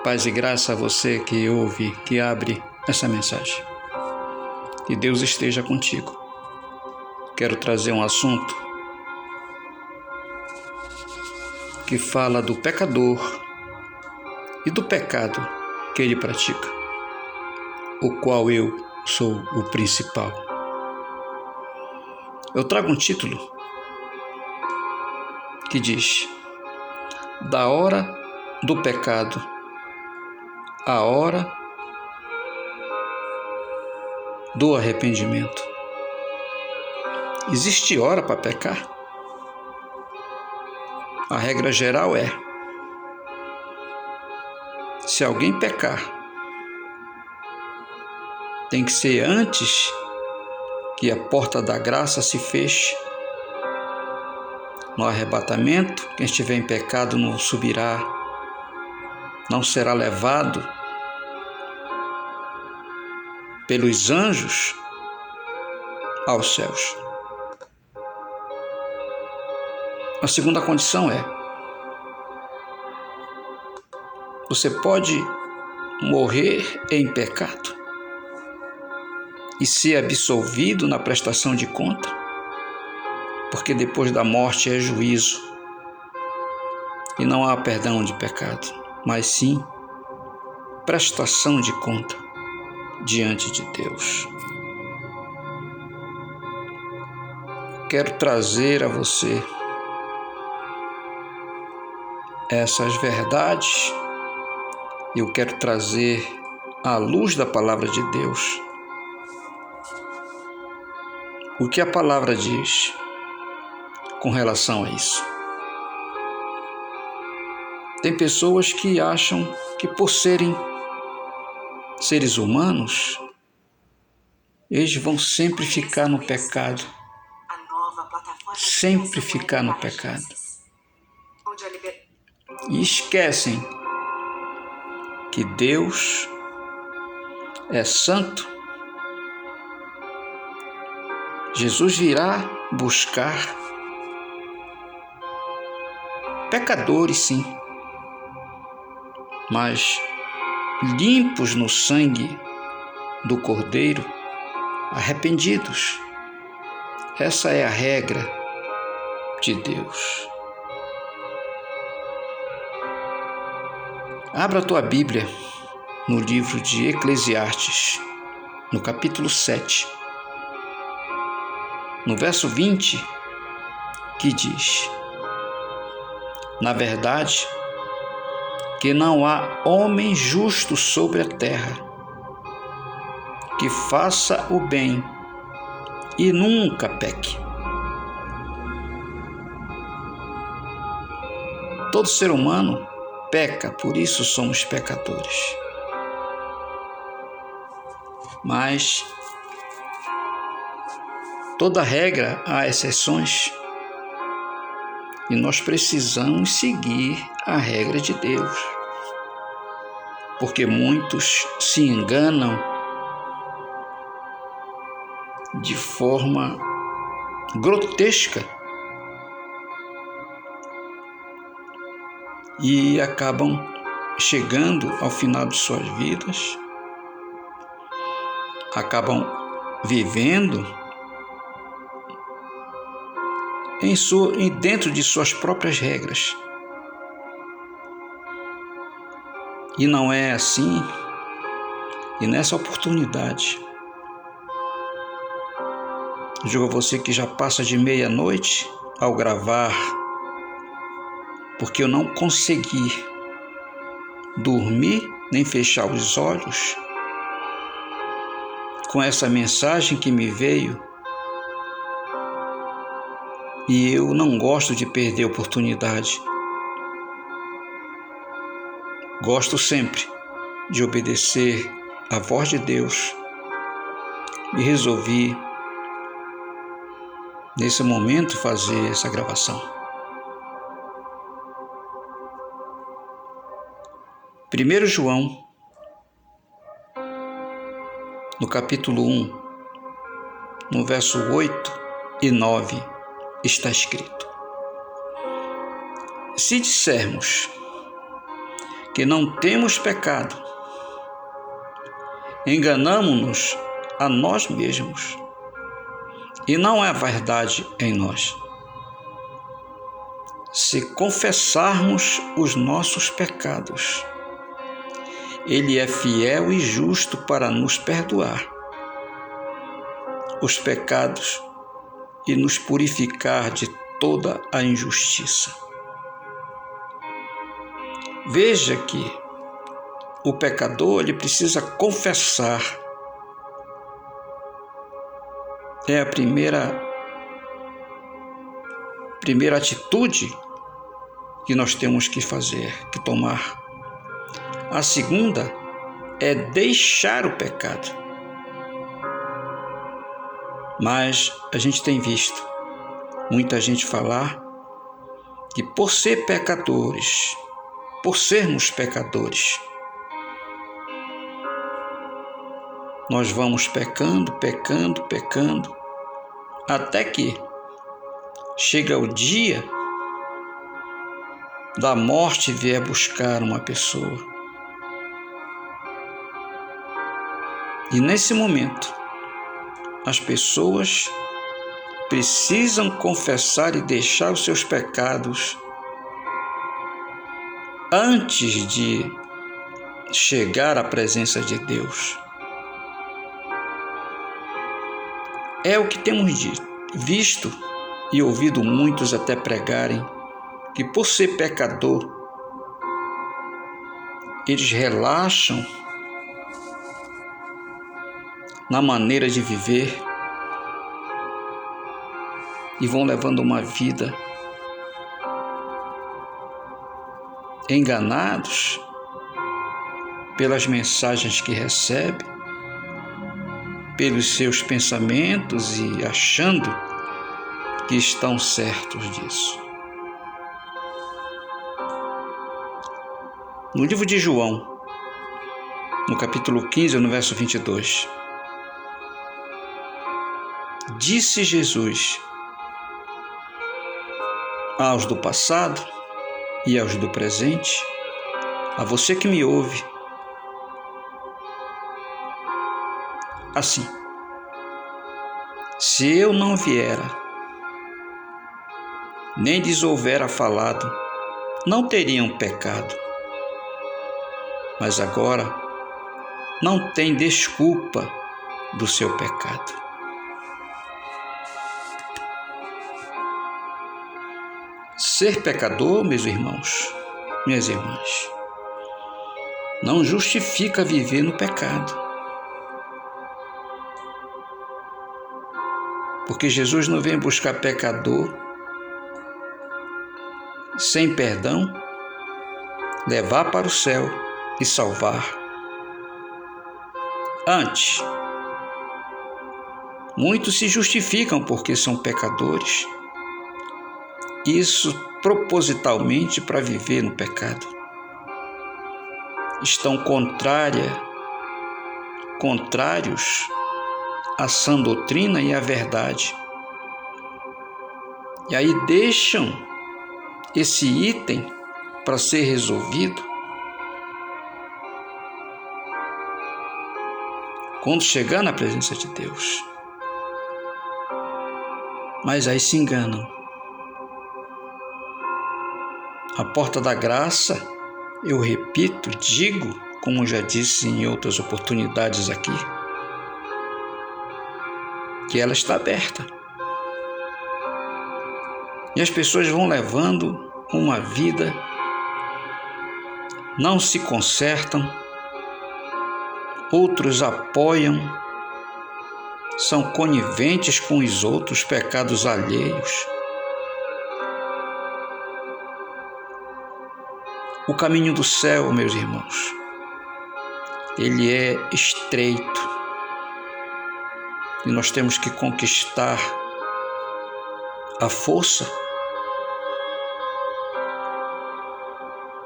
Paz e graça a você que ouve, que abre essa mensagem. Que Deus esteja contigo. Quero trazer um assunto que fala do pecador e do pecado que ele pratica, o qual eu sou o principal. Eu trago um título que diz: da hora do pecado, a hora do arrependimento. Existe hora para pecar? A regra geral é: se alguém pecar, tem que ser antes que a porta da graça se feche. No arrebatamento, quem estiver em pecado não subirá, não será levado pelos anjos aos céus. A segunda condição é: você pode morrer em pecado e ser absolvido na prestação de conta, porque depois da morte é juízo e não há perdão de pecado, mas sim prestação de conta diante de Deus. Quero trazer a você essas verdades. Eu quero trazer à luz da palavra de Deus o que a palavra diz com relação a isso. Tem pessoas que acham que, por serem seres humanos, eles vão sempre ficar no pecado. Sempre ficar no pecado. E esquecem que Deus é santo. Jesus virá buscar pecadores, sim, mas limpos no sangue do Cordeiro, arrependidos. Essa é a regra de Deus. Abra a tua Bíblia no livro de Eclesiastes, no capítulo 7, no verso 20, que diz: na verdade, que não há homem justo sobre a terra, que faça o bem e nunca peque. Todo ser humano peca, por isso somos pecadores. Mas toda regra há exceções, e nós precisamos seguir a regra de Deus, porque muitos se enganam de forma grotesca e acabam chegando ao final de suas vidas, acabam vivendo dentro de suas próprias regras. E não é assim. E nessa oportunidade, digo a você que já passa de meia-noite ao gravar, porque eu não consegui dormir nem fechar os olhos com essa mensagem que me veio. E eu não gosto de perder a oportunidade. Gosto sempre de obedecer à voz de Deus e resolvi, nesse momento, fazer essa gravação. 1 João, no capítulo 1, no verso 8 e 9, está escrito: se dissermos que não temos pecado, enganamo-nos a nós mesmos e não é a verdade em nós. Se confessarmos os nossos pecados, Ele é fiel e justo para nos perdoar os pecados e nos purificar de toda a injustiça. Veja que o pecador ele precisa confessar. É a primeira atitude que nós temos que fazer, que tomar. A segunda é deixar o pecado. Mas a gente tem visto muita gente falar que por ser pecadores, por sermos pecadores, nós vamos pecando, até que chega o dia da morte e vier buscar uma pessoa. E nesse momento, as pessoas precisam confessar e deixar os seus pecados antes de chegar à presença de Deus. É o que temos visto e ouvido muitos até pregarem, que por ser pecador, eles relaxam na maneira de viver e vão levando uma vida enganados pelas mensagens que recebem, pelos seus pensamentos e achando que estão certos disso. No livro de João, no capítulo 15, no verso 22, disse Jesus aos do passado e aos do presente, a você que me ouve, assim: se eu não viera, nem lhes houvera falado, não teriam pecado. Mas agora não tem desculpa do seu pecado. Ser pecador, meus irmãos, minhas irmãs, não justifica viver no pecado. Porque Jesus não vem buscar pecador sem perdão, levar para o céu e salvar. Antes, muitos se justificam porque são pecadores. Isso propositalmente para viver no pecado. Estão contrários à sã doutrina e à verdade. E aí deixam esse item para ser resolvido quando chegar na presença de Deus. Mas aí se enganam. A porta da graça, eu repito, digo, como já disse em outras oportunidades aqui, que ela está aberta. E as pessoas vão levando uma vida, não se consertam, outros apoiam, são coniventes com os outros pecados alheios. O caminho do céu, meus irmãos, ele é estreito e nós temos que conquistar a força.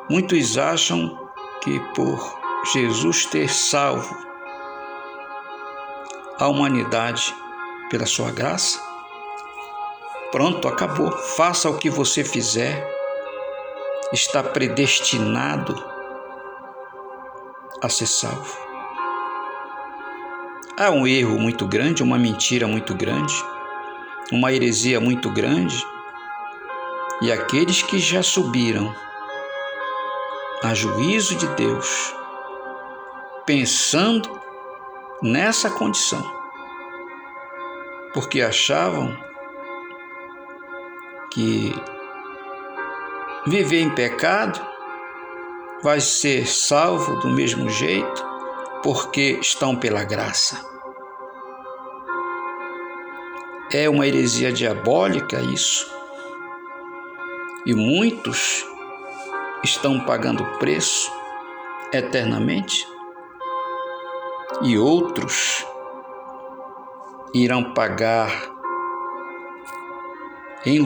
Muitos acham que por Jesus ter salvo a humanidade pela sua graça, pronto, acabou. Faça o que você fizer, está predestinado a ser salvo. Há um erro muito grande, uma mentira muito grande, uma heresia muito grande, e aqueles que já subiram a juízo de Deus, pensando nessa condição, porque achavam que viver em pecado vai ser salvo do mesmo jeito, porque estão pela graça. É uma heresia diabólica isso. E muitos estão pagando preço eternamente, e outros irão pagar em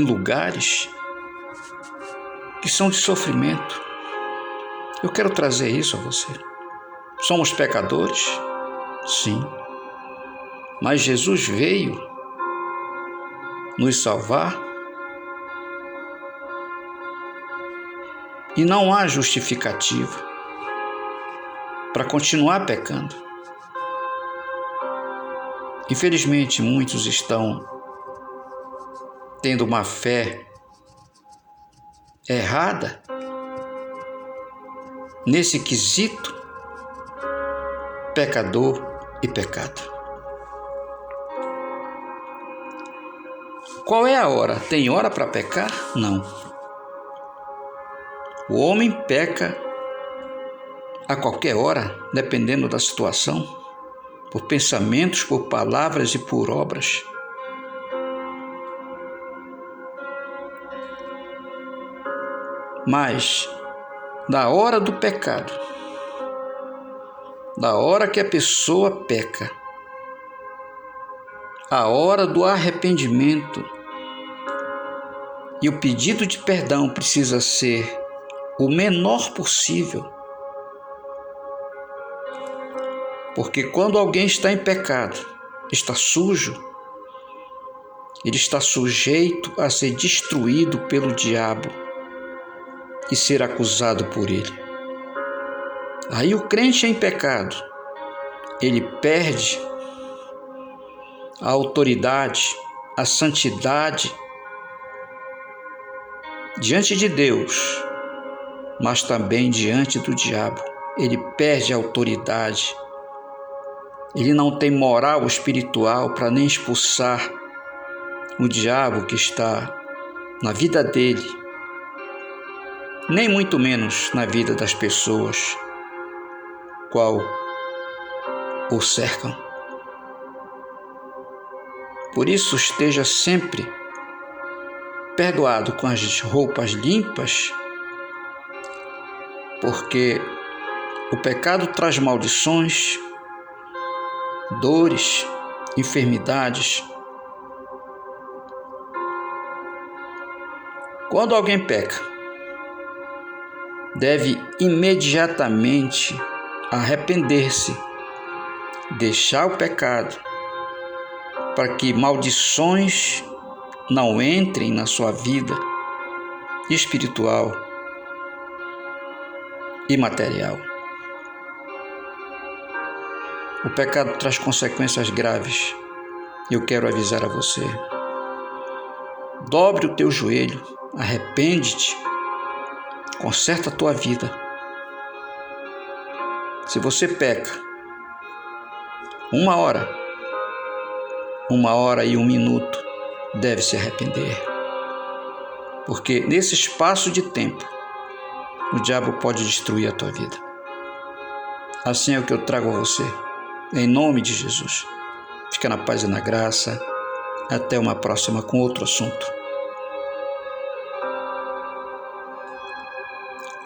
lugares que são de sofrimento. Eu quero trazer isso a você. Somos pecadores? Sim. Mas Jesus veio nos salvar e não há justificativa para continuar pecando. Infelizmente, muitos estão tendo uma fé errada nesse quesito pecador e pecado. Qual é a hora? Tem hora para pecar? Não. O homem peca a qualquer hora, dependendo da situação, por pensamentos, por palavras e por obras. Mas, da hora do pecado, da hora que a pessoa peca, a hora do arrependimento e o pedido de perdão precisa ser o menor possível. Porque quando alguém está em pecado, está sujo, ele está sujeito a ser destruído pelo diabo e ser acusado por ele. Aí o crente em pecado, ele perde a autoridade, a santidade diante de Deus, mas também diante do diabo. Ele perde a autoridade. Ele não tem moral espiritual para nem expulsar o diabo que está na vida dele, nem muito menos na vida das pessoas qual o cercam. Por isso, esteja sempre perdoado com as roupas limpas, porque o pecado traz maldições, dores, enfermidades. Quando alguém peca, deve imediatamente arrepender-se, deixar o pecado, para que maldições não entrem na sua vida espiritual e material. O pecado traz consequências graves. Eu quero avisar a você. Dobre o teu joelho, arrepende-te, conserta a tua vida. Se você peca 1 hora e 1 minuto, deve se arrepender. Porque nesse espaço de tempo, o diabo pode destruir a tua vida. Assim é o que eu trago a você. Em nome de Jesus. Fica na paz e na graça. Até uma próxima com outro assunto.